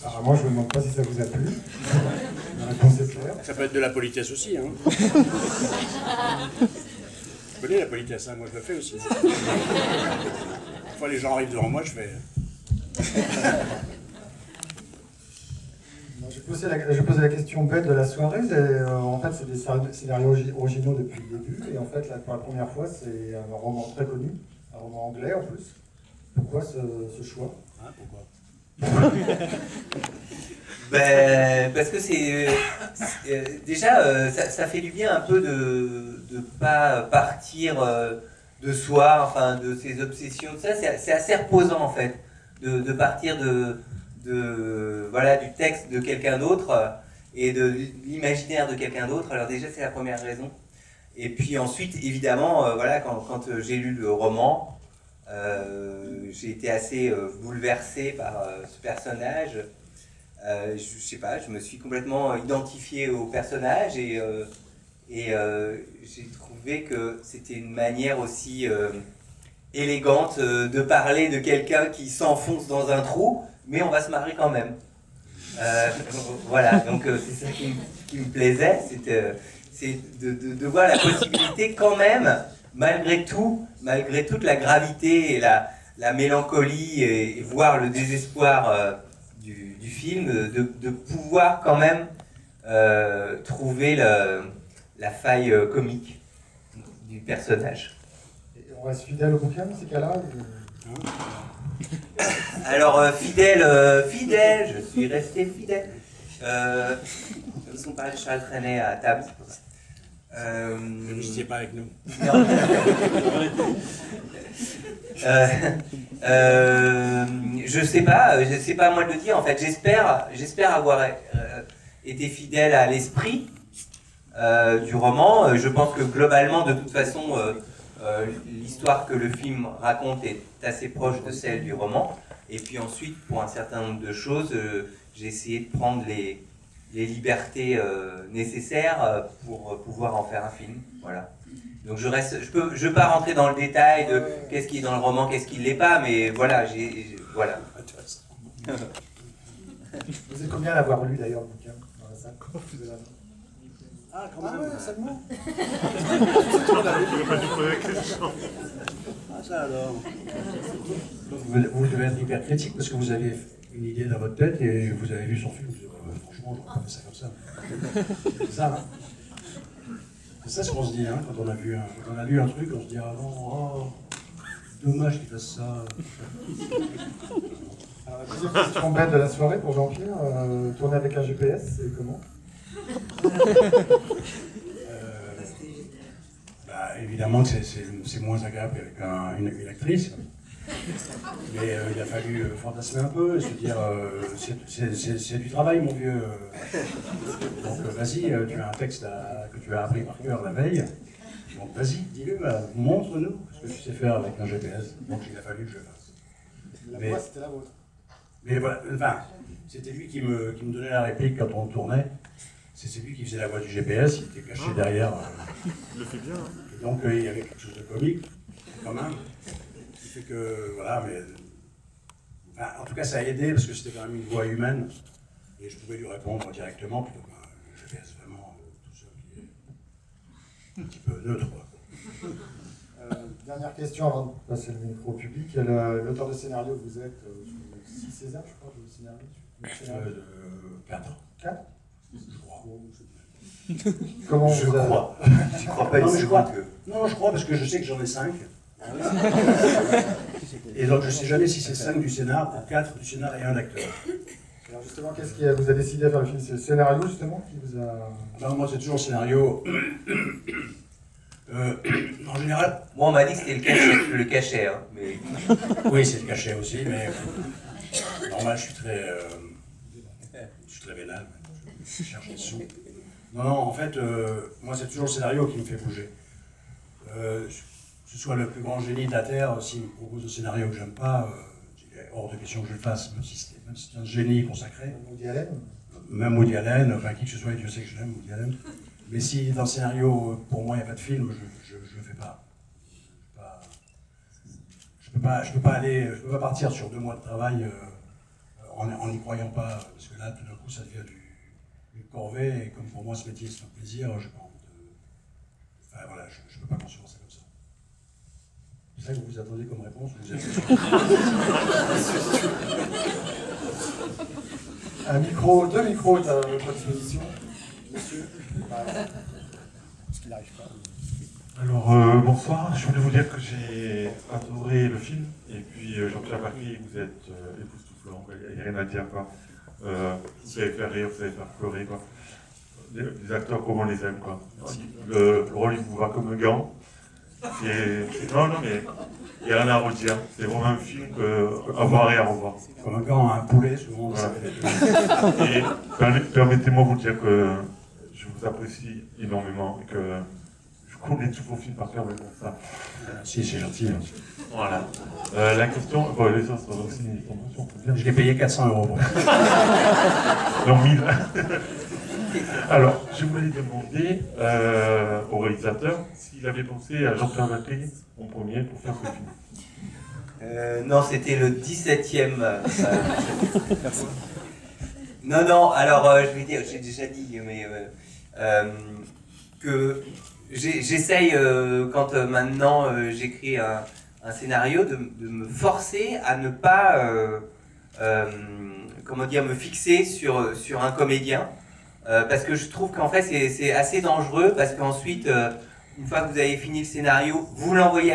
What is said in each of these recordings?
Apparemment, je ne me demande pas si ça vous a plu. La réponse est claire. Ça peut être de la politesse aussi. Hein. Vous connaissez la politesse, hein, moi je le fais aussi. Une fois les gens arrivent devant moi, je fais... Je posais la question bête de la soirée. En fait, c'est des scénarios originaux depuis le début. Et en fait, là, pour la première fois, c'est un roman très connu, un roman anglais en plus. Pourquoi ce choix? Hein, pourquoi? Ben, parce que déjà, ça fait du bien un peu de ne pas partir de soi, enfin, de ses obsessions. C'est assez reposant, en fait, de partir voilà, du texte de quelqu'un d'autre et de l'imaginaire de quelqu'un d'autre. Alors déjà, c'est la première raison. Et puis ensuite, évidemment, voilà, quand j'ai lu le roman, j'ai été assez bouleversé par ce personnage. Je sais pas, je me suis complètement identifié au personnage et j'ai trouvé que c'était une manière aussi élégante de parler de quelqu'un qui s'enfonce dans un trou, mais on va se marrer quand même. Voilà, donc c'est ça qui me plaisait, c'est de voir la possibilité quand même, malgré toute la gravité et la mélancolie et voir le désespoir du film, de pouvoir quand même trouver la faille comique du personnage. Et on reste fidèle au bouquin dans ces cas-là Alors, fidèle, je suis resté fidèle. Ils sont pas Charles Trenet à table, c'est pour ça. Ne n'étiez pas avec nous. Non. Je sais pas moi de le dire en fait. J'espère avoir été fidèle à l'esprit du roman. Je pense que globalement, de toute façon, l'histoire que le film raconte est assez proche de celle du roman. Et puis ensuite, pour un certain nombre de choses, j'ai essayé de prendre les libertés nécessaires pour pouvoir en faire un film. Voilà. Donc je peux pas rentrer dans le détail de qu'est-ce qui est dans le roman, qu'est-ce qui ne l'est pas, mais voilà, voilà. Vous êtes combien à l'avoir lu d'ailleurs le bouquin dans la salle? Ah, quand même. Ah ouais, seulement. Ah, ça alors. Donc vous devez être hyper critique parce que vous avez une idée dans votre tête et vous avez vu son film. Vous dites, franchement, j'aurais pas fait ça comme ça. C'est ça, hein? C'est ça ce qu'on se dit, hein, quand on a lu un truc, on se dit, ah non, oh, dommage qu'il fasse ça. Alors, la deuxième question bête de la soirée pour Jean-Pierre, tourner avec un GPS, c'est comment? Évidemment que c'est moins agréable qu'avec une actrice. Mais il a fallu fantasmer un peu et se dire c'est du travail, mon vieux. Donc vas-y, tu as un texte que tu as appris par cœur la veille. Donc vas-y, dis-le, montre-nous ce que tu sais faire avec un GPS. Donc il a fallu que je le fasse. La voix, c'était la vôtre. Mais voilà, enfin, c'était lui qui me donnait la réplique quand on tournait. C'est lui qui faisait la voix du GPS, il était caché derrière. Il le fait bien. Hein. Et donc il y avait quelque chose de comique, quand même. Qui fait que, voilà, mais... Enfin, en tout cas, ça a aidé, parce que c'était quand même une voix humaine. Et je pouvais lui répondre directement, plutôt qu'un GPS vraiment tout seul qui est un petit peu neutre, quoi. Dernière question avant de passer le micro au public. L'auteur de scénario que vous êtes, 6 César, je crois, de scénario. 4. 4 Je crois. Comment Je vous crois. Tu crois pas une seconde que... Non, je crois parce que je sais que j'en ai 5. Et donc je ne sais jamais si c'est 5 du scénar, ou 4 du scénar et un acteur. Alors justement, qu'est-ce qui vous a décidé à faire le film? C'est le scénario justement qui vous a... Non, moi c'est toujours le scénario. En général... Moi on m'a dit que c'était le cachet, hein, mais... Oui, c'est le cachet aussi, mais... Normal, je suis très vénal. Je cherche des sous. Non, en fait, moi c'est toujours le scénario qui me fait bouger. Que ce soit le plus grand génie de la Terre, s'il me propose un scénario que j'aime pas, il est hors de question que je le fasse, même si c'est un génie consacré. Woody Allen? Même Woody Allen, enfin qui que ce soit, Dieu sait que je l'aime, Woody Allen. Mais si dans le scénario, pour moi, il n'y a pas de film, je le fais pas. Je peux pas partir sur 2 mois de travail en n'y croyant pas, parce que là, tout d'un coup, ça devient une corvée, et comme pour moi, ce métier, c'est un plaisir, j'ai pas envie de... Enfin, voilà, je ne peux pas poursuivre ça comme ça. C'est ça que vous vous attendez comme réponse, vous êtes... Un micro, 2 micros à votre disposition. Monsieur. Parce qu'il n'arrive pas. Alors, bonsoir. Je voulais vous dire que j'ai adoré le film. Et puis, Jean-Pierre Bacry, vous êtes époustouflant. Il n'y a rien à dire, quoi. Vous savez faire rire, vous savez faire pleurer, quoi. Les acteurs, comme on les aime, quoi. Le rôle, il vous va comme un gant. Non, mais il n'y a rien à redire. C'est vraiment un film à voir et à revoir. Comme un gant à un poulet, souvent. Voilà. Et permettez-moi de vous dire que je vous apprécie énormément et que je connais tous vos films par cœur, mais bon, ça. Si, c'est gentil. Hein. Voilà. La question, bon, les autres, c'est aussi une promotion. Je l'ai payé 400 €. Non, 1000. Alors, je voulais demander au réalisateur s'il avait pensé à Jean-Pierre Bacry en premier pour faire ce film. Non, c'était le 17e. Non, alors je vais dire, j'ai déjà dit, mais que j'essaye, quand maintenant j'écris un scénario, de me forcer à ne pas, comment dire, me fixer sur un comédien. Parce que je trouve qu'en fait c'est assez dangereux, parce qu'ensuite, une fois que vous avez fini le scénario, vous l'envoyez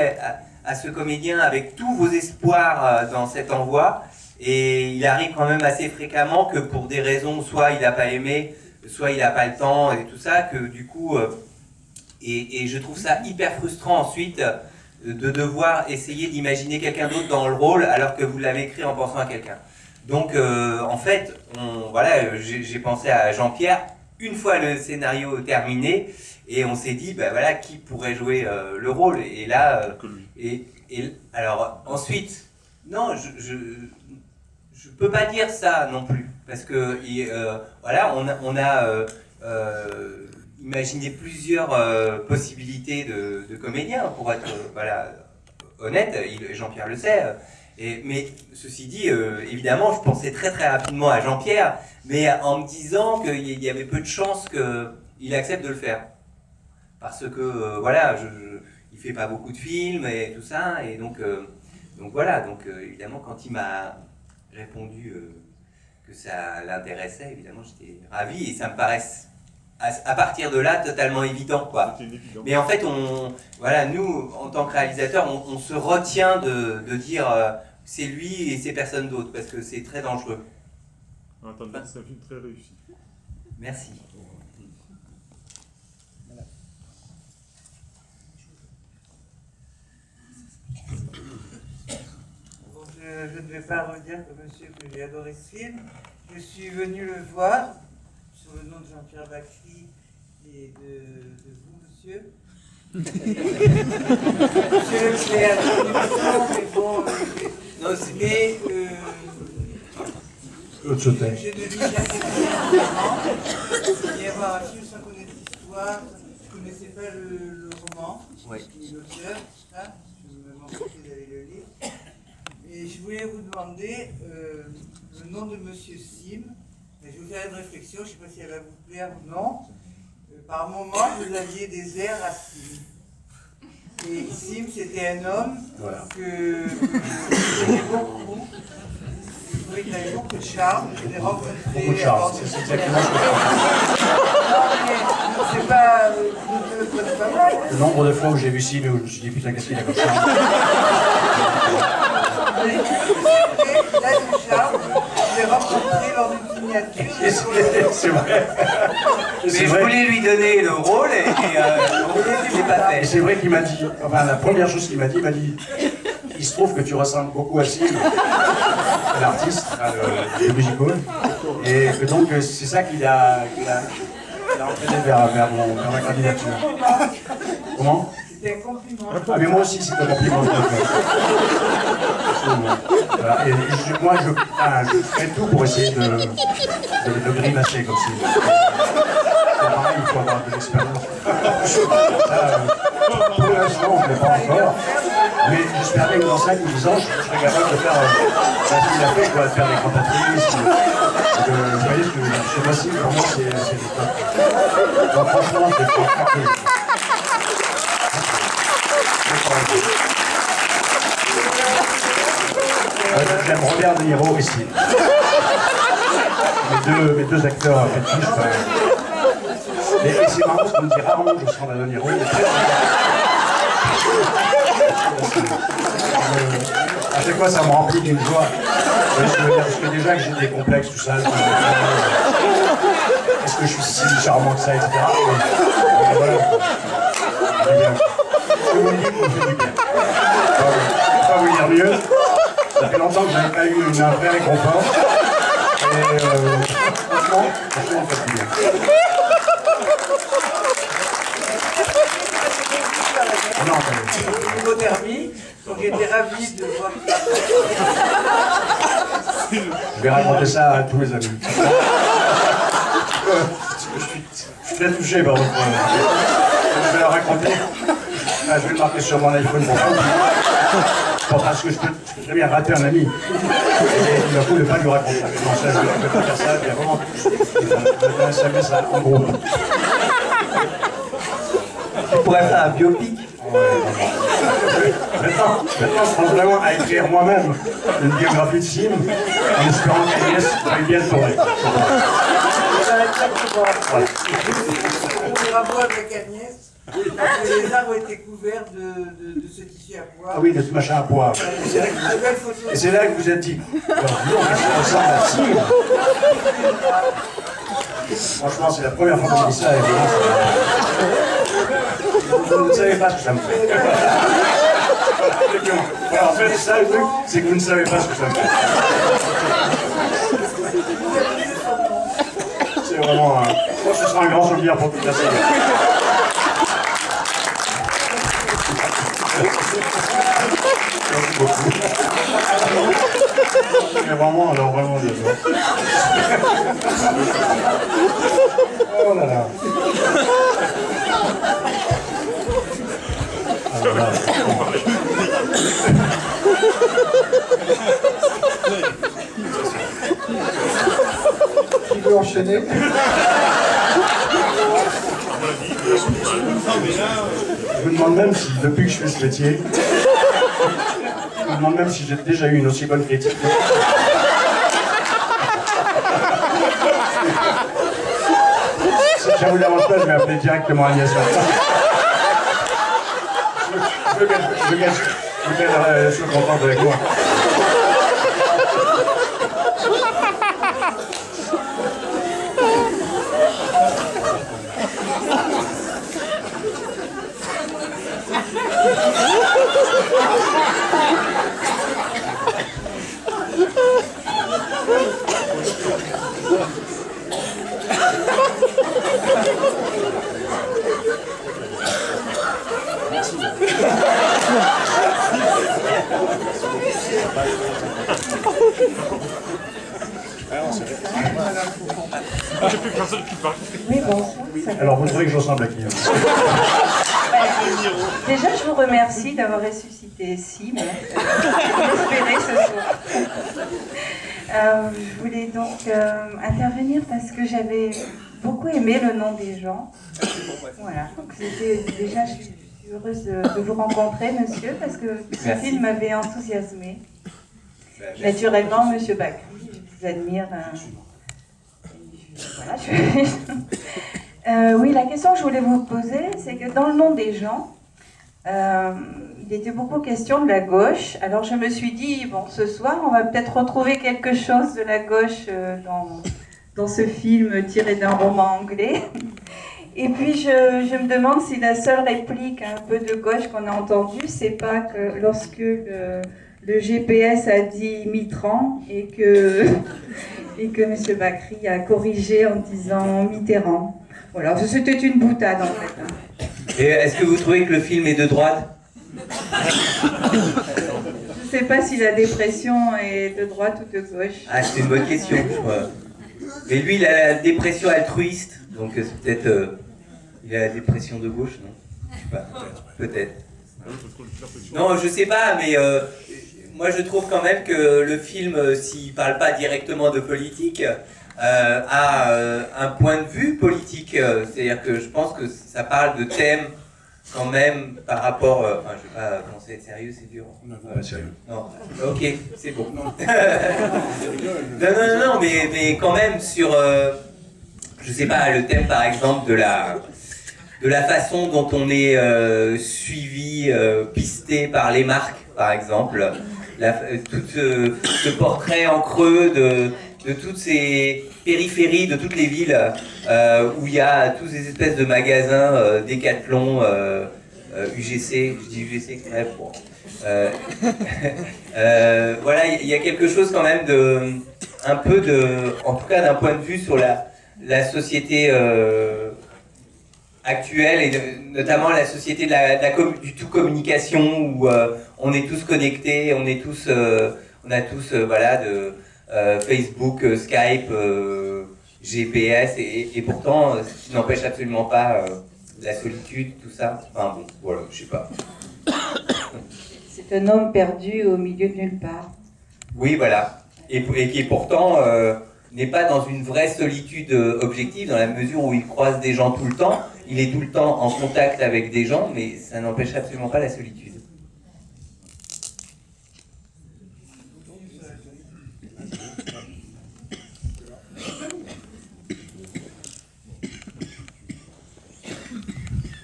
à ce comédien avec tous vos espoirs dans cet envoi, et il arrive quand même assez fréquemment que pour des raisons, soit il n'a pas aimé, soit il n'a pas le temps et tout ça, que du coup, et je trouve ça hyper frustrant ensuite de devoir essayer d'imaginer quelqu'un d'autre dans le rôle alors que vous l'avez écrit en pensant à quelqu'un. Donc en fait, voilà, j'ai pensé à Jean-Pierre une fois le scénario terminé, et on s'est dit, ben voilà, qui pourrait jouer le rôle. Et là, alors ensuite, non, je peux pas dire ça non plus, parce que voilà, on a imaginé plusieurs possibilités de comédiens, pour être voilà, honnête, Jean-Pierre le sait. Mais ceci dit, évidemment, je pensais très très rapidement à Jean-Pierre, mais en me disant qu'il y avait peu de chances qu'il accepte de le faire. Parce que, voilà, il fait pas beaucoup de films et tout ça, et donc voilà, évidemment, quand il m'a répondu que ça l'intéressait, évidemment, j'étais ravi, et ça me paraît, à partir de là, totalement évident, quoi. Mais en fait, voilà, nous, en tant que réalisateurs, on se retient de dire c'est lui et c'est personne d'autre, parce que c'est très dangereux. Attendez, c'est un film très réussi. Merci. Bon, je ne vais pas redire comme monsieur que j'ai adoré ce film. Je suis venu le voir sur le nom de Jean-Pierre Bacry et de vous, monsieur. Monsieur Leclerc, mais bon, mais je ne lis jamais il y avoir un film sans connaître l'histoire, je ne connaissais pas le roman, ni l'auteur, hein, je me manquais d'aller le lire. Et je voulais vous demander le nom de monsieur Sim, mais je vais vous faire une réflexion, je ne sais pas si elle va vous plaire ou non. Par moment, vous aviez des airs à Sim. Et Sim, c'était un homme que j'aimais beaucoup. Je trouvais qu'il avait beaucoup de charme. Je l'ai rencontré. Beaucoup de charme, c'est exactement ce que je c'est pas. Vous ne le connaissez pas mal. Le nombre de fois où j'ai vu Sim et où je me suis dit, putain, qu'est-ce qu'il a comme charme. Il a du charme. Je l'ai rencontré lors d'une signature. C'est vrai. Mais je voulais lui donner le rôle et je l'ai pas fait. C'est vrai qu'il m'a dit, enfin la première chose qu'il m'a dit, il se trouve que tu ressembles beaucoup à Sim, l'artiste, le musical, et que donc c'est ça qu'il a entraîné vers ma candidature. Comment? C'était un compliment. Ah mais moi aussi c'est un compliment. Voilà. Et moi je ferai tout pour essayer de grimacer comme si. Pareil, il faut avoir de l'expérience. Pour l'instant, on ne l'est pas encore. Mais j'espère bien que dans 5 ou 10 ans, je serai capable de faire ce qu'il a fait, quoi, de faire des grands patriotistes. Vous voyez ce que je veux dire? C'est facile, pour moi, c'est le top. Donc franchement, c'est pas j'aime Robert De Niro ici. Mes deux acteurs fétiches. Et c'est marrant parce qu'on me dit rarement que je ressemble à De Niro. À chaque fois, ça me remplit d'une joie. Parce que déjà que j'ai des complexes, tout ça. Est-ce que je suis si charmant que ça, etc. Et voilà. Ce que vous me dites me fait du bien. Je ne peux pas vous dire mieux. Ça fait longtemps que je n'avais pas eu un vrai réconfort. Et franchement, on fait du bien. Non, L'hypothermie, donc j'étais ravi de voir ça. Je vais raconter ça à tous mes amis. Je suis très touché par votre... Je vais leur raconter. Je vais le marquer sur mon iPhone parce que je peux très bien rater un ami. Et d'un coup, ne pas lui raconter. Non, ça, je ne peux pas faire ça. Il y a vraiment... Je vais saluer ça en groupe. Tu pourrais faire un biopic. Maintenant, je pense vraiment à écrire moi-même une biographie de Sim en espérant qu'Agnès va bien tourner. Bravo avec Agnès. Les arbres étaient couverts de ce tissu à pois. Ah oui, de ce machin à pois. Et c'est là que vous êtes dit, ça ressemble à Sim. Franchement, c'est la première fois que je dis ça. Et vous ne savez pas ce que ça me fait. Alors, en fait, ça, le truc, c'est que vous ne savez pas ce que ça me fait. C'est vraiment... Je pense que ce sera un grand souvenir pour toute la série. Merci beaucoup. Mais vraiment, alors vraiment, désolé. Oh là là. Alors là, Qui veut enchaîner? je me demande même si, depuis que je fais ce métier, je me demande même si j'ai déjà eu une aussi bonne critique. Si ça vous dérange pas, je vais appeler directement Agnès. Je qu'elle soit contente avec moi. J'ai plus personne qui parle. Oui, bon. Alors, vous trouvez que je ressemble à qui? Déjà, je vous remercie d'avoir ressuscité Sim. J'espérais ce soir. Je voulais donc intervenir parce que j'avais beaucoup aimé Le Nom des gens. Voilà. Donc, déjà, je suis heureuse de vous rencontrer, monsieur, parce que ce film m'avait enthousiasmé. Naturellement, monsieur Bakri, je vous admire. Voilà, oui, la question que je voulais vous poser, c'est que dans Le Nom des gens, il était beaucoup question de la gauche. Alors je me suis dit, bon, ce soir, on va peut-être retrouver quelque chose de la gauche dans ce film tiré d'un roman anglais. Et puis je me demande si la seule réplique un peu de gauche qu'on a entendue, c'est pas que lorsque le GPS a dit Mitterrand et que M. Bakri a corrigé en disant Mitterrand. Voilà, c'était une boutade en fait. Et est-ce que vous trouvez que le film est de droite? Je ne sais pas si la dépression est de droite ou de gauche. Ah, c'est une bonne question, je crois. Mais lui, il a la dépression altruiste, donc c'est peut-être... il a la dépression de gauche, non? Je sais pas, peut-être. Non, je sais pas, mais moi je trouve quand même que le film, s'il parle pas directement de politique, a un point de vue politique. C'est-à-dire que je pense que ça parle de thèmes quand même par rapport... Enfin, je vais pas commencer à être sérieux, c'est dur. Non, pas sérieux. Non, ok, c'est bon. non, mais quand même sur... je sais pas, le thème par exemple de la façon dont on est suivi, pisté par les marques, par exemple. Tout ce portrait en creux de toutes ces périphéries, de toutes les villes où il y a tous ces espèces de magasins, Decathlon, UGC, je dis UGC exprès pour... voilà, il y a quelque chose quand même un peu en tout cas d'un point de vue sur la société actuelle et notamment la société du tout communication où on est tous connectés, on a tous voilà Facebook, Skype, GPS et pourtant ce qui n'empêche absolument pas la solitude, tout ça. Enfin bon, voilà, je sais pas. C'est un homme perdu au milieu de nulle part. Oui, voilà. Et qui pourtant n'est pas dans une vraie solitude objective, dans la mesure où il croise des gens tout le temps. Il est tout le temps en contact avec des gens, mais ça n'empêche absolument pas la solitude.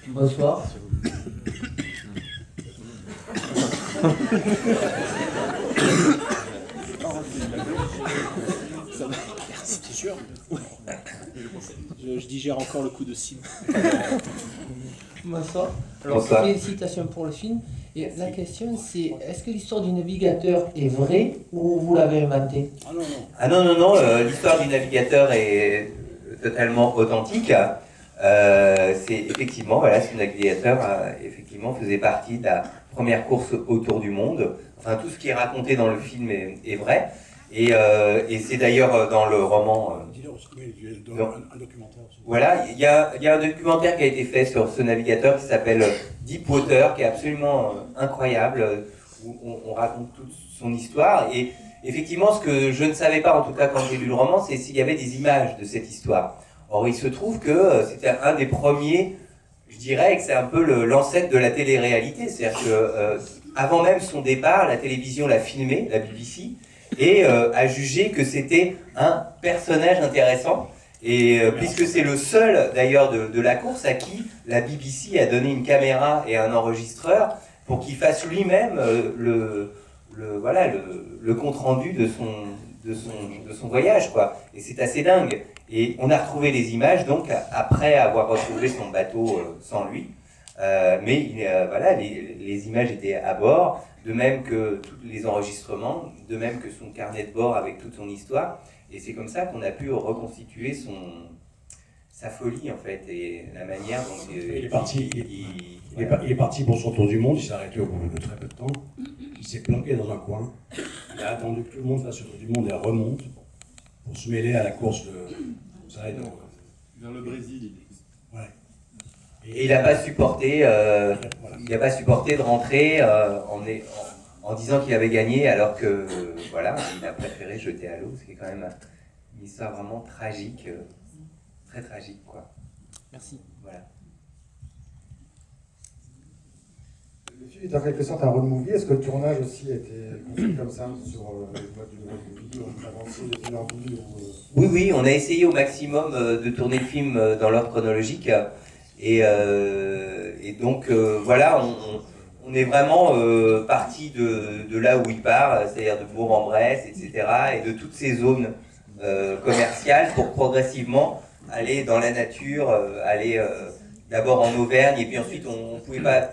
Bonsoir. C'est sûr. Je digère encore le coup de Sim. Bonsoir. Alors, Bonsoir. Félicitations pour le film. Et la question, c'est est-ce que l'histoire du navigateur est vraie ou vous l'avez inventée? Ah non, non. Ah non, l'histoire du navigateur est totalement authentique. C'est effectivement, voilà, ce navigateur effectivement faisait partie de la première course autour du monde. Enfin, tout ce qui est raconté dans le film est vrai. Et c'est d'ailleurs dans le roman. Un documentaire. Voilà, il y a un documentaire qui a été fait sur ce navigateur qui s'appelle Deepwater, qui est absolument incroyable, où on raconte toute son histoire. Et effectivement, ce que je ne savais pas, en tout cas quand j'ai lu le roman, c'est s'il y avait des images de cette histoire. Or, il se trouve que c'était un des premiers, je dirais que c'est un peu l'ancêtre de la télé-réalité. C'est-à-dire que avant même son départ, la télévision l'a filmé, la BBC, et a jugé que c'était un personnage intéressant. Et puisque c'est le seul d'ailleurs de la course à qui la BBC a donné une caméra et un enregistreur pour qu'il fasse lui-même le compte rendu de son voyage, quoi. Et c'est assez dingue. Et on a retrouvé les images donc après avoir retrouvé son bateau sans lui. Mais voilà, les images étaient à bord, de même que tous les enregistrements, de même que son carnet de bord avec toute son histoire. Et c'est comme ça qu'on a pu reconstituer sa folie, en fait, et la manière dont il est parti pour son tour du monde, il s'est arrêté au bout de très peu de temps. Il s'est planqué dans un coin. Il a attendu que tout le monde fasse le tour du monde et remonte pour se mêler à la course de... Vers le Brésil. Ouais. Et il n'a pas supporté, de rentrer en disant qu'il avait gagné, alors que voilà, il a préféré jeter à l'eau. C'est quand même une histoire vraiment tragique, très tragique, quoi. Merci. Voilà. Le film est en quelque sorte un road movie. Est-ce que le tournage aussi a été conçu comme ça sur les modes du road movie, on a avancé de fil en aiguille Oui, on a essayé au maximum de tourner le film dans l'ordre chronologique. Et donc, voilà, on est vraiment parti de là où il part, c'est-à-dire de Bourg-en-Bresse, etc., et de toutes ces zones commerciales pour progressivement aller dans la nature, aller d'abord en Auvergne, et puis ensuite on ne pouvait pas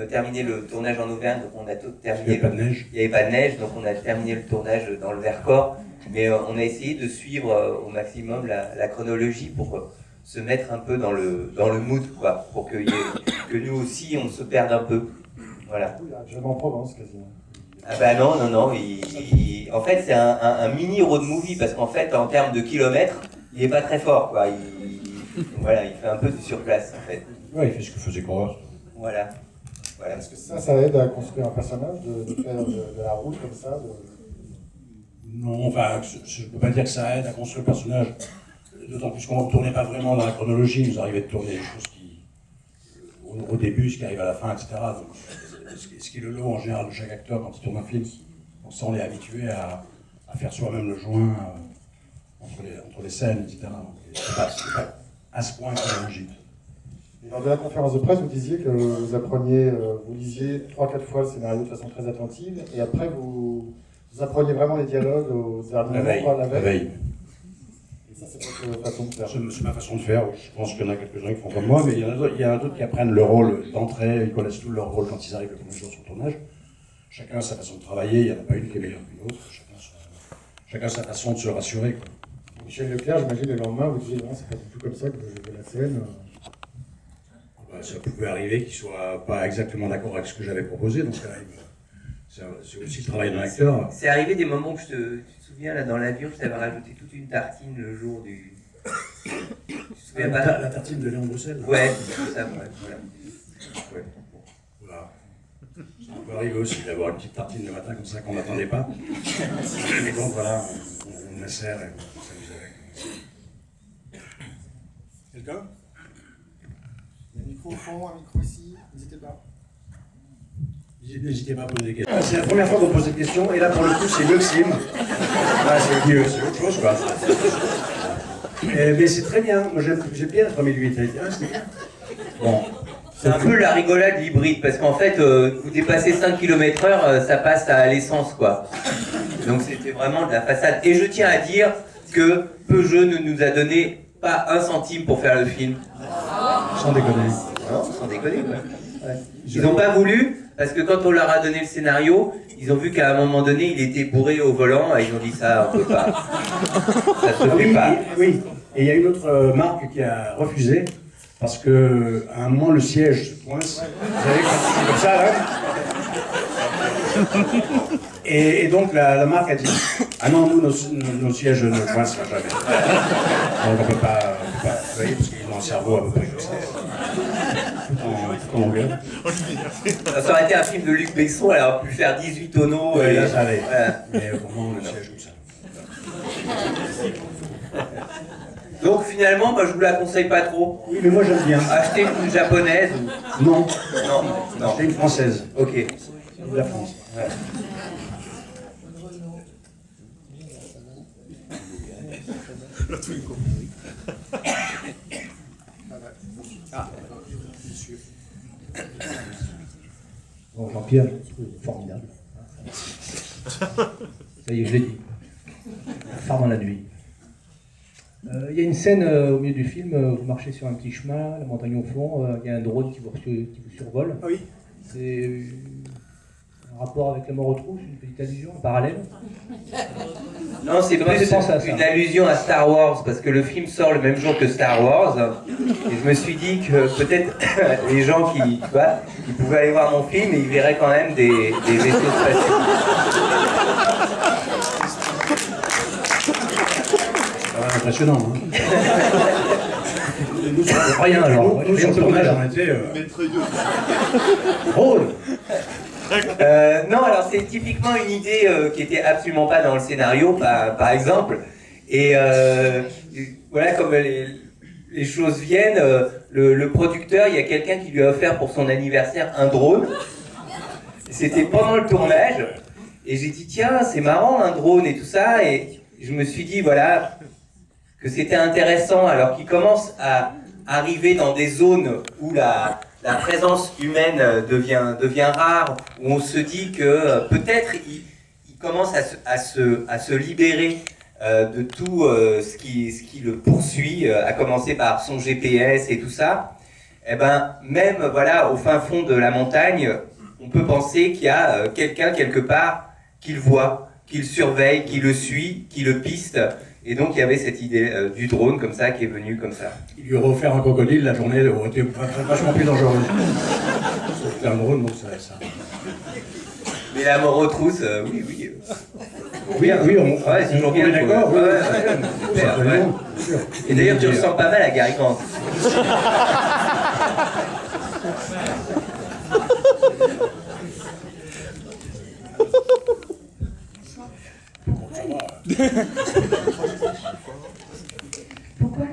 terminer le tournage en Auvergne, donc on a tout terminé. Il n'y avait pas de neige. Il n'y avait pas de neige, donc on a terminé le tournage dans le Vercors, mais on a essayé de suivre au maximum la chronologie pour se mettre un peu dans le mood, quoi, pour que nous aussi on se perde un peu. Voilà. Oui, j'aime en Provence quasiment. Ah bah non, en fait c'est un mini road movie, parce qu'en fait en termes de kilomètres, il est pas très fort, quoi. Voilà, il fait un peu du surplace en fait. Ouais, il fait ce que faisait Coureur. Voilà. Voilà. Est-ce que ça aide à construire un personnage, de faire de la route comme ça Non, enfin, je ne peux pas dire que ça aide à construire le personnage. D'autant plus qu'on ne tournait pas vraiment dans la chronologie, il nous arrivait de tourner des choses qui, au début, ce qui arrive à la fin, etc. Donc, ce qui est le lot en général de chaque acteur quand il tourne un film. Donc ça, on est habitué à faire soi-même le joint entre les scènes, etc. C'est pas à ce point chronologique. Et lors de la conférence de presse, vous disiez que vous appreniez, vous lisiez 3-4 fois le scénario de façon très attentive, et après vous appreniez vraiment les dialogues aux derniers moments, la veille. Et ça, c'est votre façon de faire. C'est ma façon de faire. Je pense qu'il y en a quelques-uns qui font comme moi, mais il y en a d'autres qui apprennent le rôle d'entrée, ils connaissent tout leur rôle quand ils arrivent le premier jour sur le tournage. Chacun a sa façon de travailler, il n'y en a pas une qui est meilleure qu'une autre, chacun a sa façon de se rassurer, quoi. Michel Leclerc, j'imagine, le lendemain, vous disiez non, c'est pas du tout comme ça que je fais la scène. Ça pouvait arriver qu'il ne soit pas exactement d'accord avec ce que j'avais proposé, donc c'est aussi le travail d'un acteur. C'est arrivé des moments où tu te souviens, là, dans l'avion, je t'avais rajouté toute une tartine le jour du... Tu te souviens pas ? La tartine de Léon Bruxelles. Ouais, c'est ça, ouais, voilà. Ouais. Voilà. Ça peut arriver aussi d'avoir une petite tartine le matin comme ça qu'on n'attendait pas. Et donc voilà, on la sert et on s'amuse avec. Quelqu'un ? Il y a un micro au fond, un micro ici, n'hésitez pas. N'hésitez pas à poser des questions. C'est la première fois qu'on pose des questions, et là pour le coup c'est mieux que Sim. C'est mieux, c'est autre chose quoi. Mais c'est très bien, moi j'aime bien la 3008. C'est bien. Bon. C'est un peu la rigolade hybride, parce qu'en fait, vous dépassez 5 km/h, ça passe à l'essence, quoi. Donc c'était vraiment de la façade. Et je tiens à dire que Peugeot ne nous a donné pas un centime pour faire le film. Sans déconner. Non, sans déconner, ouais. Ils n'ont pas voulu, parce que quand on leur a donné le scénario, ils ont vu qu'à un moment donné, il était bourré au volant, et ils ont dit ça, on peut pas. Ça se fait pas. Oui, et il y a une autre marque qui a refusé. Parce que à un moment le siège se coince, vous savez, c'est comme ça là. Et donc la marque a dit ah non, nous nos sièges ne coincent jamais. Donc on peut pas, vous voyez, parce qu'ils ont un cerveau à peu près comme ça. Tout en longueur. Ça aurait été un film de Luc Besson, elle aurait pu faire 18 tonneaux. Et là ça allait. Voilà. Mais au moment le siège comme ça. Donc finalement, moi, je vous la conseille pas trop. Oui, mais moi j'aime bien. Acheter une japonaise ou... Non. Non. Acheter une française. Ok. De la France. Ouais. Bon, Jean-Pierre, formidable. Ça y est, je l'ai dit. Phare dans la nuit. Il y a une scène au milieu du film, vous marchez sur un petit chemin, la montagne au fond, il y a un drone qui vous survole. Ah oui. C'est un rapport avec la mort aux trousses, une petite allusion, un parallèle. Non, c'est plus une allusion à Star Wars, parce que le film sort le même jour que Star Wars. Et je me suis dit que peut-être les gens qui pouvaient aller voir mon film, ils verraient quand même des vaisseaux spatiaux. Impressionnant. Hein. Nous, rien alors. Nous, sur le tournage, on était. Drôle. Non, alors c'est typiquement une idée qui était absolument pas dans le scénario, par exemple. Et voilà, comme les choses viennent, le producteur, il y a quelqu'un qui lui a offert pour son anniversaire un drone. C'était pendant le tournage. Et j'ai dit, tiens, c'est marrant un drone et tout ça. Et je me suis dit, voilà, que c'était intéressant, alors qu'il commence à arriver dans des zones où la présence humaine devient rare, où on se dit que peut-être il commence à se libérer de tout ce qui le poursuit, à commencer par son GPS et tout ça. Et ben même voilà, au fin fond de la montagne, on peut penser qu'il y a quelqu'un quelque part qui le voit, qui le surveille, qui le suit, qui le piste. Et donc il y avait cette idée du drone comme ça qui est venue comme ça. Il lui aurait offert un crocodile, la journée aurait été vachement plus dangereuse. C'était un drone, donc ça. Mais la mort aux trousses, oui. Oui, c'est toujours bien. D'accord, Ouais, oui. Ouais. Et d'ailleurs, tu ressens pas mal à Gary Grant. Pourquoi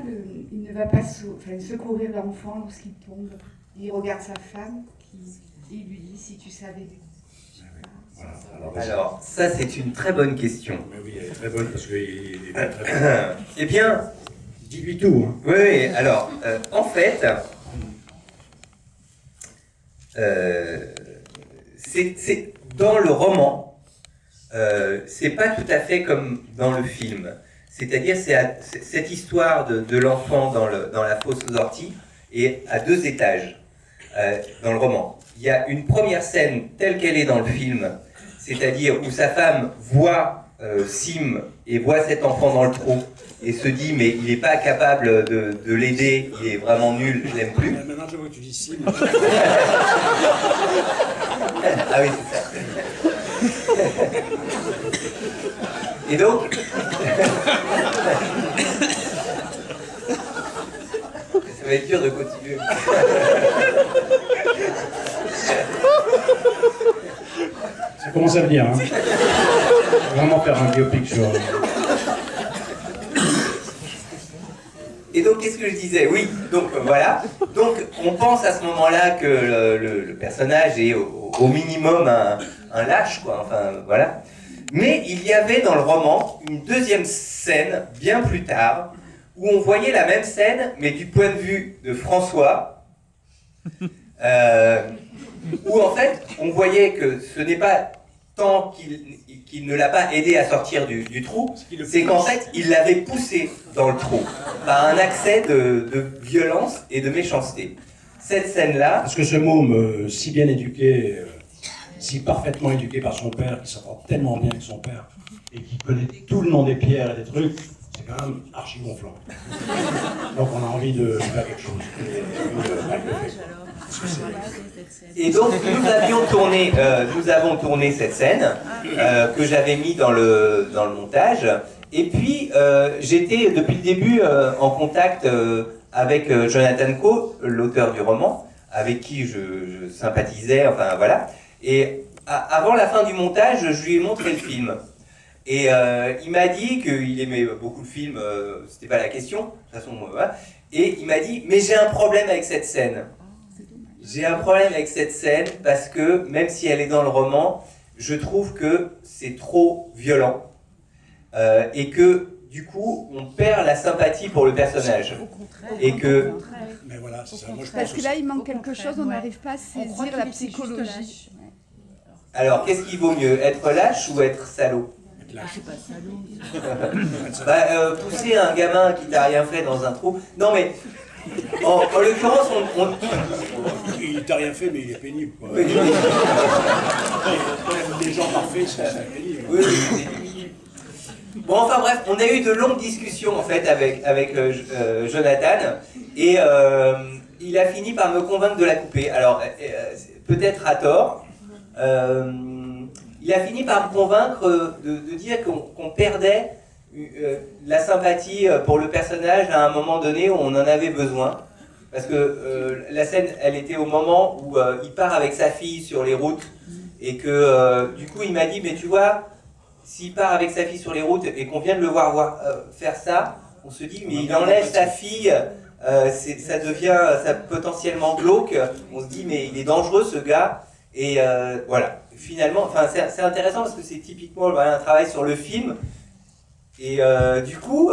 il ne va pas secourir l'enfant lorsqu'il tombe? Il regarde sa femme et lui dit si tu savais. Alors, ça c'est une très bonne question. Mais oui, elle est très bonne parce qu'il est très bon. Eh bien, dis-lui tout. Hein. Oui, alors, en fait, c'est dans le roman, c'est pas tout à fait comme dans le film. C'est-à-dire, cette histoire de l'enfant dans la fosse aux orties est à 2 étages dans le roman. Il y a une première scène telle qu'elle est dans le film, c'est-à-dire où sa femme voit Sim et voit cet enfant dans le trou et se dit mais il n'est pas capable de l'aider, il est vraiment nul, je l'aime plus. Maintenant je vois que tu dis Sim. Ah oui, c'est ça. Et donc, ça va être dur de continuer. Ça commence à venir. Hein. Je vais vraiment faire un biopic sur... Et donc, qu'est-ce que je disais? Oui, donc voilà. Donc, on pense à ce moment-là que le personnage est au minimum un lâche, quoi. Enfin, voilà. Mais il y avait dans le roman une deuxième scène, bien plus tard, où on voyait la même scène, mais du point de vue de François, où en fait, on voyait que ce n'est pas tant qu'il ne l'a pas aidé à sortir du trou, c'est qu'en fait, il l'avait poussé dans le trou, par un accès de violence et de méchanceté. Cette scène-là... Parce que ce môme, si bien éduqué, si parfaitement éduqué par son père, qui s'entend tellement bien avec son père, et qui connaît tout le nom des pierres et des trucs, c'est quand même archi gonflant. Donc on a envie de faire quelque chose. Et donc nous avons tourné cette scène que j'avais mis dans le montage. Et puis j'étais depuis le début en contact avec Jonathan Coe, l'auteur du roman, avec qui je sympathisais, enfin voilà. Et avant la fin du montage, je lui ai montré le film. Et il m'a dit qu'il aimait beaucoup le film, c'était pas la question, de toute façon, voilà. Et il m'a dit, mais j'ai un problème avec cette scène. J'ai un problème avec cette scène parce que, même si elle est dans le roman, je trouve que c'est trop violent. Et que, du coup, on perd la sympathie pour le personnage. Et que... Mais voilà, c'est ça. Moi, je Parce pense que là, il manque quelque chose, on n'arrive pas à saisir la psychologie. Alors, qu'est-ce qui vaut mieux, être lâche ou être salaud? Être lâche. Pousser un gamin qui t'a rien fait dans un trou... Non mais... En l'occurrence, Il t'a rien fait, mais il est pénible, quoi. Oui. Les gens parfaits, c'est pénible. Oui, oui. Bon, enfin bref, on a eu de longues discussions en fait avec Jonathan, et il a fini par me convaincre de la couper. Alors, peut-être à tort, il a fini par me convaincre de dire qu'on perdait la sympathie pour le personnage à un moment donné où on en avait besoin. Parce que la scène, elle était au moment où il part avec sa fille sur les routes, et que du coup il m'a dit, mais tu vois, s'il part avec sa fille sur les routes et qu'on vient de le voir faire ça, on se dit, mais il enlève sa fille, ça devient potentiellement glauque, on se dit, mais il est dangereux ce gars, et voilà. Finalement, enfin, c'est intéressant parce que c'est typiquement un travail sur le film. Et du coup,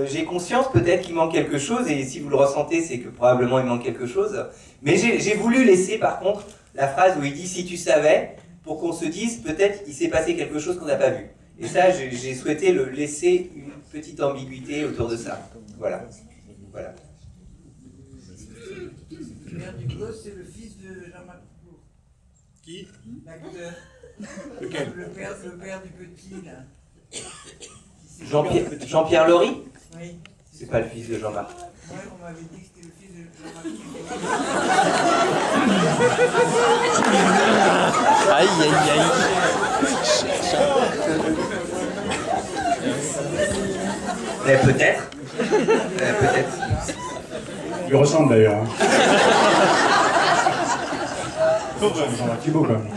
j'ai conscience peut-être qu'il manque quelque chose, et si vous le ressentez, c'est que probablement il manque quelque chose. Mais j'ai voulu laisser par contre la phrase où il dit « si tu savais », pour qu'on se dise peut-être il s'est passé quelque chose qu'on n'a pas vu. Et ça, j'ai souhaité le laisser une petite ambiguïté autour de ça. Voilà. Voilà. Le père du gosse, c'est le fils de Jean-Marc Cour. Qui? L'acteur. Lequel? Le père du petit, là. Jean-Pierre Laurie? Oui. C'est pas le fils de Jean-Marc. Ouais, on m'avait dit que c'était le fils de Jean-Marc. Aïe, aïe, aïe. Peut-être. Peut-être. Il lui ressemble d'ailleurs. Hein. Jean-Marc Thibault, quand même.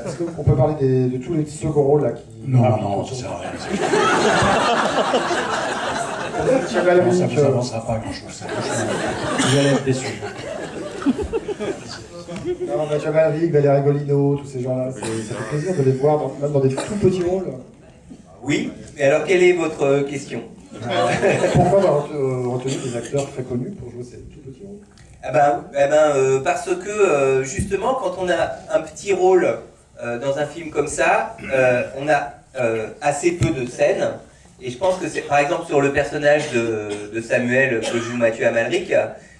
Est-ce qu'on peut parler de tous les seconds rôles là qui... Non, ça sert à rien. Non, ça ne vous avancera pas grand-chose. Vous allez être déçus. Non, Benjamin Alvig, Valérie Golino, tous ces gens-là, ça fait plaisir de les voir, même dans des tout petits rôles. Oui, mais alors quelle est votre question? Pourquoi avoir retenu des acteurs très connus pour jouer ces tout petits rôles? Parce que justement, quand on a un petit rôle dans un film comme ça, on a assez peu de scènes. Et je pense que c'est, par exemple, sur le personnage de Samuel que joue Mathieu Amalric,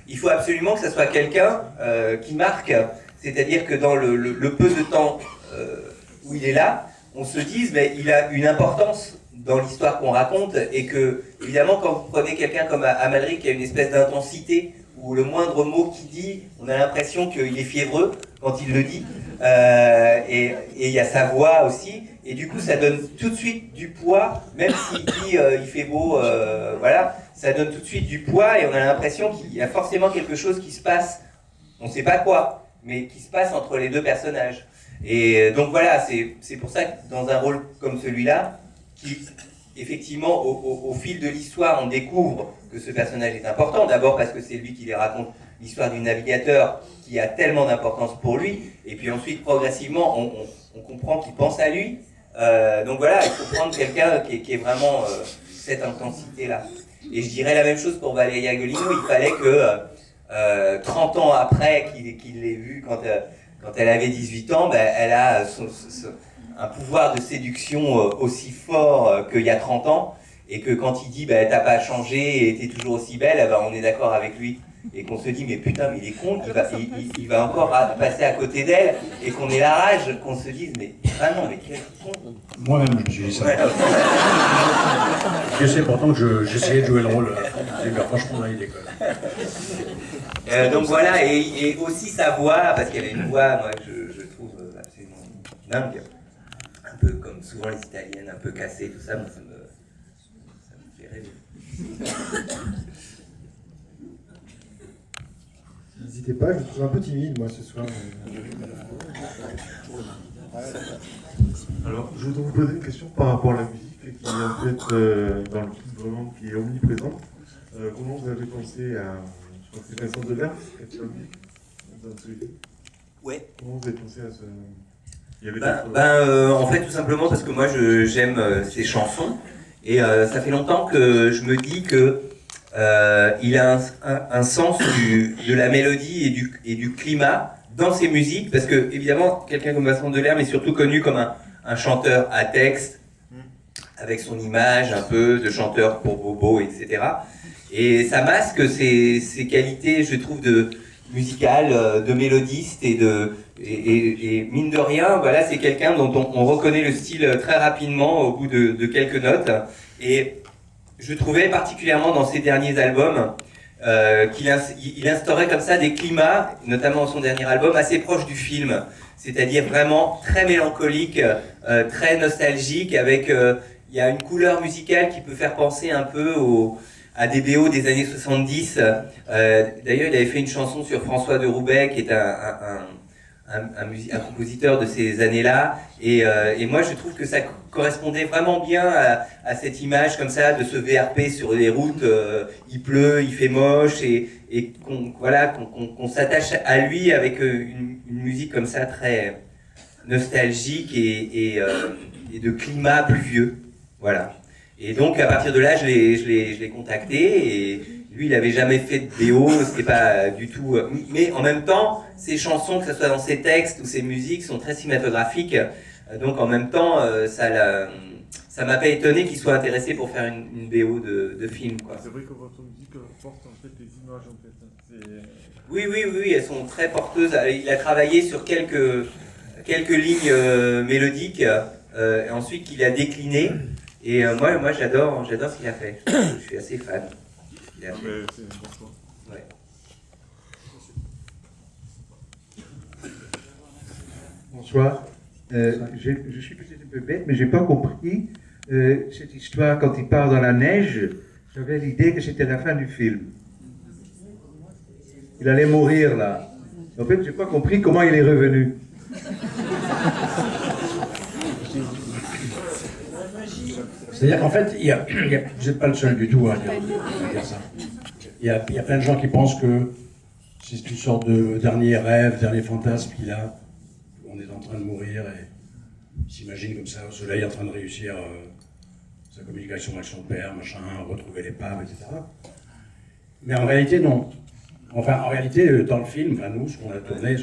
il faut absolument que ça soit quelqu'un qui marque. C'est-à-dire que dans le peu de temps où il est là, on se dise, mais il a une importance dans l'histoire qu'on raconte, et que, évidemment, quand vous prenez quelqu'un comme Amalric, qui a une espèce d'intensité, où le moindre mot qu'il dit, on a l'impression qu'il est fiévreux quand il le dit, et il y a sa voix aussi, et du coup ça donne tout de suite du poids, même s'il dit il fait beau, voilà, ça donne tout de suite du poids, et on a l'impression qu'il y a forcément quelque chose qui se passe, on ne sait pas quoi, mais qui se passe entre les deux personnages. Et donc voilà, c'est pour ça que dans un rôle comme celui-là, qui effectivement au fil de l'histoire on découvre que ce personnage est important, d'abord parce que c'est lui qui les raconte l'histoire du navigateur qui a tellement d'importance pour lui, et puis ensuite progressivement on comprend qu'il pense à lui, donc voilà, il faut prendre quelqu'un qui est vraiment cette intensité-là. Et je dirais la même chose pour Valeria Golino, il fallait que 30 ans après qu'il l'ait vue, quand elle avait 18 ans, ben, elle a un pouvoir de séduction aussi fort qu'il y a 30 ans, et que quand il dit bah, t'as pas changé et t'es toujours aussi belle, eh ben, on est d'accord avec lui, et qu'on se dit mais putain mais il est con, il va encore passer à côté d'elle, et qu'on ait la rage, qu'on se dise mais ah non mais quel con. Moi-même je me suis dit ça. Je sais pourtant que j'essayais de jouer le rôle, et bien franchement là il décolle. Donc voilà, et aussi sa voix, parce qu'elle a une voix, moi je trouve absolument dingue, un peu comme souvent les italiennes, un peu cassées, tout ça, moi, ça me fait rêver. N'hésitez pas, je vous trouve un peu timide moi ce soir. Alors, je voudrais vous poser une question par rapport à la musique, qui est en fait dans le film vraiment qui est omniprésente. Comment vous avez pensé à... Je crois que c'est Vincent Delerme qui a fait la musique dans ce film. Ouais. Comment vous avez pensé à ce... Il y avait en fait, tout simplement parce que moi j'aime ses chansons, et ça fait longtemps que je me dis que il a un sens de la mélodie et du climat dans ses musiques, parce que évidemment quelqu'un comme Vincent Delerme est surtout connu comme un chanteur à texte, avec son image un peu de chanteur pour bobo, etc. Et ça masque ses qualités, je trouve, de musicales, de mélodiste, et mine de rien, voilà, c'est quelqu'un dont on reconnaît le style très rapidement au bout de quelques notes. Et je trouvais particulièrement dans ses derniers albums qu'il instaurait comme ça des climats, notamment son dernier album, assez proches du film, c'est-à-dire vraiment très mélancolique, très nostalgique, avec il y a une couleur musicale qui peut faire penser un peu à des BO des années 70. D'ailleurs, il avait fait une chanson sur François de Roubaix, qui est un compositeur de ces années-là, et moi je trouve que ça correspondait vraiment bien à cette image comme ça de ce VRP sur les routes, il pleut, il fait moche, et qu'on s'attache à lui avec une musique comme ça très nostalgique et de climat pluvieux, voilà. Et donc à partir de là je l'ai contacté, et lui, il n'avait jamais fait de BO, c'était pas du tout... Mais en même temps, ses chansons, que ce soit dans ses textes ou ses musiques, sont très cinématographiques. Donc en même temps, ça m'a pas étonné qu'il soit intéressé pour faire une BO de film, quoi. C'est vrai que votre musique porte en fait les images, en fait. Oui, elles sont très porteuses. Il a travaillé sur quelques lignes mélodiques, ensuite qu'il a décliné. Et moi j'adore ce qu'il a fait. Je suis assez fan. C'est un bon choix. Ouais. Bonsoir. Je suis peut-être un peu bête, mais j'ai pas compris cette histoire quand il part dans la neige. J'avais l'idée que c'était la fin du film. Il allait mourir là. En fait, j'ai pas compris comment il est revenu. C'est-à-dire qu'en fait, vous n'êtes pas le seul du tout à dire ça. Il y a plein de gens qui pensent que c'est une sorte de dernier rêve, dernier fantasme qu'il a. On est en train de mourir et il s'imagine comme ça au soleil en train de réussir sa communication avec son père, machin, retrouver l'épave, etc. Mais en réalité, non. Enfin, en réalité, dans le film, enfin, nous, ce qu'on a tourné,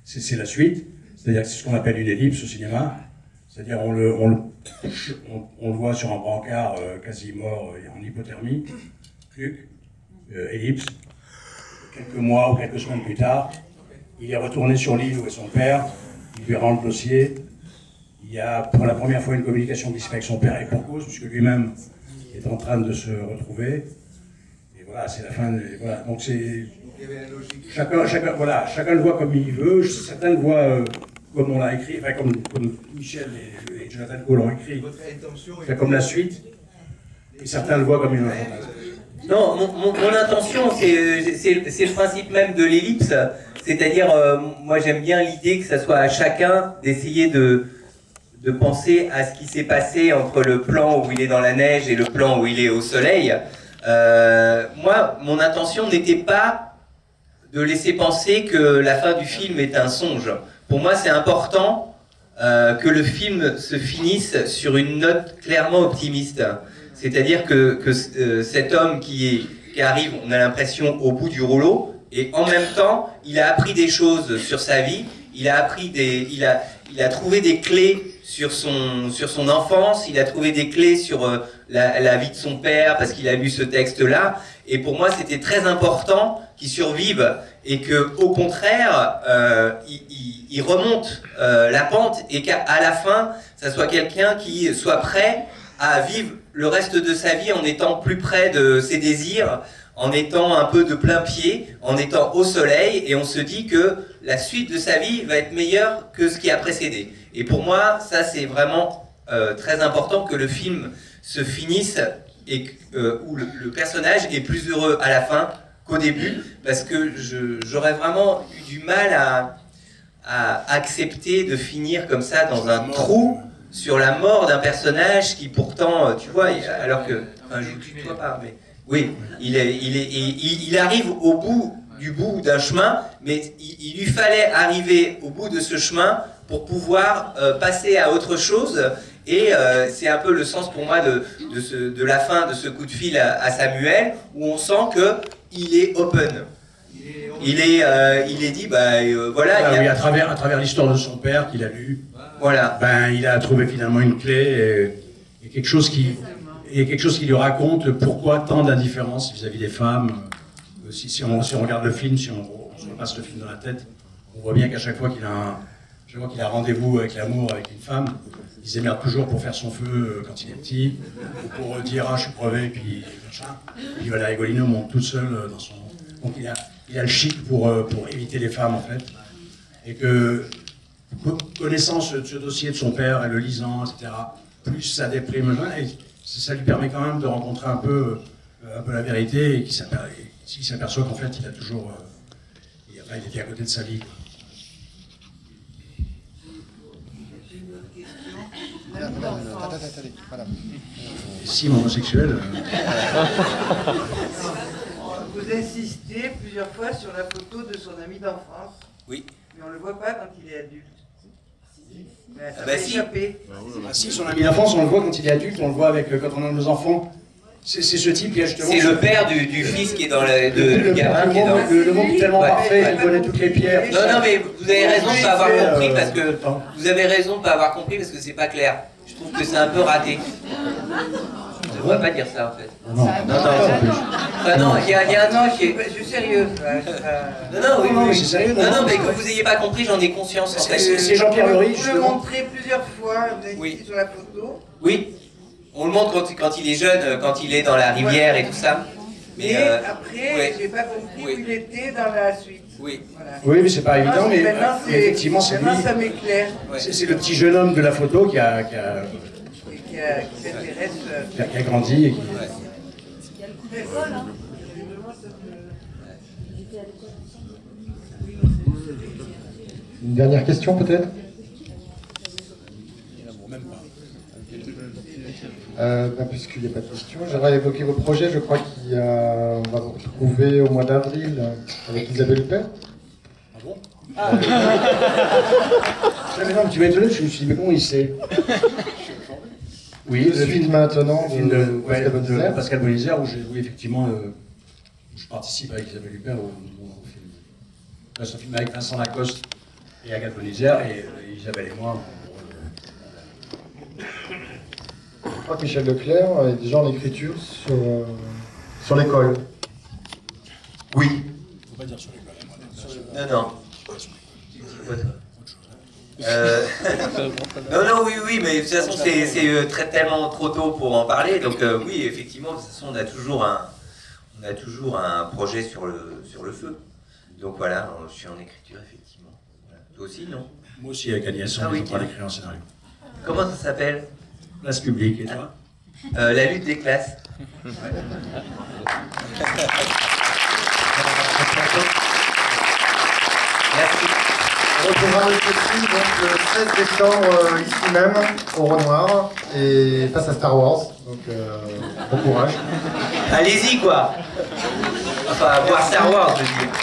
c'est la suite. C'est-à-dire que c'est ce qu'on appelle une ellipse au cinéma. C'est-à-dire on le voit sur un brancard quasi mort en hypothermie, ellipse. Quelques mois ou quelques semaines plus tard, il est retourné sur l'île où est son père, il lui rend le dossier. Il y a pour la première fois une communication qui se fait avec son père et pour cause, puisque lui-même est en train de se retrouver. Et voilà, c'est la fin. Voilà. Donc c'est chacun le voit comme il veut. Certains le voient comme on l'a écrit, enfin comme Michel et Jonathan Coe l'ont écrit, comme la suite. Et certains le voient comme une fantasme. Non, mon intention, c'est le principe même de l'ellipse. C'est-à-dire, moi j'aime bien l'idée que ça soit à chacun d'essayer de penser à ce qui s'est passé entre le plan où il est dans la neige et le plan où il est au soleil. Moi, mon intention n'était pas de laisser penser que la fin du film est un songe. Pour moi, c'est important que le film se finisse sur une note clairement optimiste. C'est-à-dire que cet homme qui arrive, on a l'impression, au bout du rouleau, et en même temps, il a appris des choses sur sa vie, il a trouvé des clés sur son enfance, il a trouvé des clés sur la vie de son père, parce qu'il a lu ce texte-là, et pour moi, c'était très important qu'il survive, et que, au contraire, il remonte la pente, et qu'à la fin, ça soit quelqu'un qui soit prêt à vivre le reste de sa vie en étant plus près de ses désirs, en étant un peu de plein pied, en étant au soleil, et on se dit que la suite de sa vie va être meilleure que ce qui a précédé. Et pour moi, ça c'est vraiment très important que le film se finisse et où le personnage est plus heureux à la fin qu'au début, parce que j'aurais vraiment eu du mal à accepter de finir comme ça dans un trou sur la mort d'un personnage qui pourtant, tu vois, alors que, enfin, je ne tutoie pas, mais oui, il arrive au bout d'un chemin, mais il lui fallait arriver au bout de ce chemin pour pouvoir passer à autre chose. Et c'est un peu le sens pour moi de la fin de ce coup de fil à Samuel, où on sent qu'il est open. Il est dit, voilà. Oui, à travers l'histoire de son père qu'il a lu, voilà. Il a trouvé finalement une clé et quelque chose qui lui raconte pourquoi tant d'indifférence vis-à-vis des femmes. Si on regarde le film, si on se repasse le film dans la tête, on voit bien qu'à chaque fois qu'il a rendez-vous avec l'amour, avec une femme, il s'émerde toujours pour faire son feu quand il est petit, ou pour dire « ah, je suis crevé », et puis machin. Puis Valérie Golino monte toute seule dans son... Donc il a le chic pour éviter les femmes, en fait. Et que, connaissant ce dossier de son père et le lisant, etc., plus ça déprime, et ça lui permet quand même de rencontrer un peu la vérité, et qu'il s'aperçoit qu'en fait, il a toujours... il était à côté de sa vie. Si, homosexuel. Vous insistez plusieurs fois sur la photo de son ami d'enfance. Oui. Mais on ne le voit pas quand il est adulte. Mais ça bah va si. échapper. Ah si, son ami d'enfance, on le voit quand il est adulte, on le voit quand on a nos enfants. C'est ce type qui a justement... C'est le père du fils qui est dans le gamin qui est dans... Le monde est tellement parfait, il connaît toutes les pierres. Non, mais vous avez raison de ne pas avoir compris parce que... Vous avez raison de pas avoir compris parce que c'est pas clair. Je trouve que c'est un peu raté. Je ne devrais pas dire ça en fait. Non, il y a un an qui est... Je suis sérieux. Oui, c'est sérieux. Non, mais que vous n'ayez pas compris, j'en ai conscience. En fait. C'est Jean-Pierre Lery, Vous le montrez plusieurs fois, vous avez dit sur la photo. Oui, on le montre quand il est jeune, quand il est dans la rivière et tout ça. Mais après, j'ai pas compris où il était dans la suite. Oui. Voilà. Oui, mais c'est pas évident, mais effectivement, c'est lui. ça m'éclaire. C'est le petit jeune homme de la photo qui a grandi et qui... Une dernière question peut-être? Puisqu'il n'y a pas de questions, j'aimerais évoquer vos projets. Je crois on va vous retrouver au mois d'avril avec Isabelle Huppert. Ah bon Mais non, tu m'as étonné, je me suis dit, mais comment il sait? Oui, le film maintenant le film de Pascal Bonizère, où effectivement, je participe avec Isabelle Huppert au film. Là, c'est un film avec Vincent Lacoste et Agathe Bonizère, et Isabelle et moi. Je crois que Michel Leclerc est déjà en écriture sur l'école. Oui. Faut pas dire sur l'école. Non. Non, oui, mais de toute façon, c'est tellement trop tôt pour en parler. Donc, oui, effectivement, de toute façon, on a toujours un projet sur le feu. Donc, voilà, je suis en écriture, effectivement. Voilà. Toi aussi, non? Moi aussi, avec Agnès, on est en train d'écrire un scénario. Comment ça s'appelle? Place publique, et toi? La lutte des classes. Merci. On retrouvera le film donc, le 16 décembre ici même, au Renoir, et face à Star Wars. Donc bon courage. Allez-y, quoi. Enfin, voir Star Wars, je veux dire.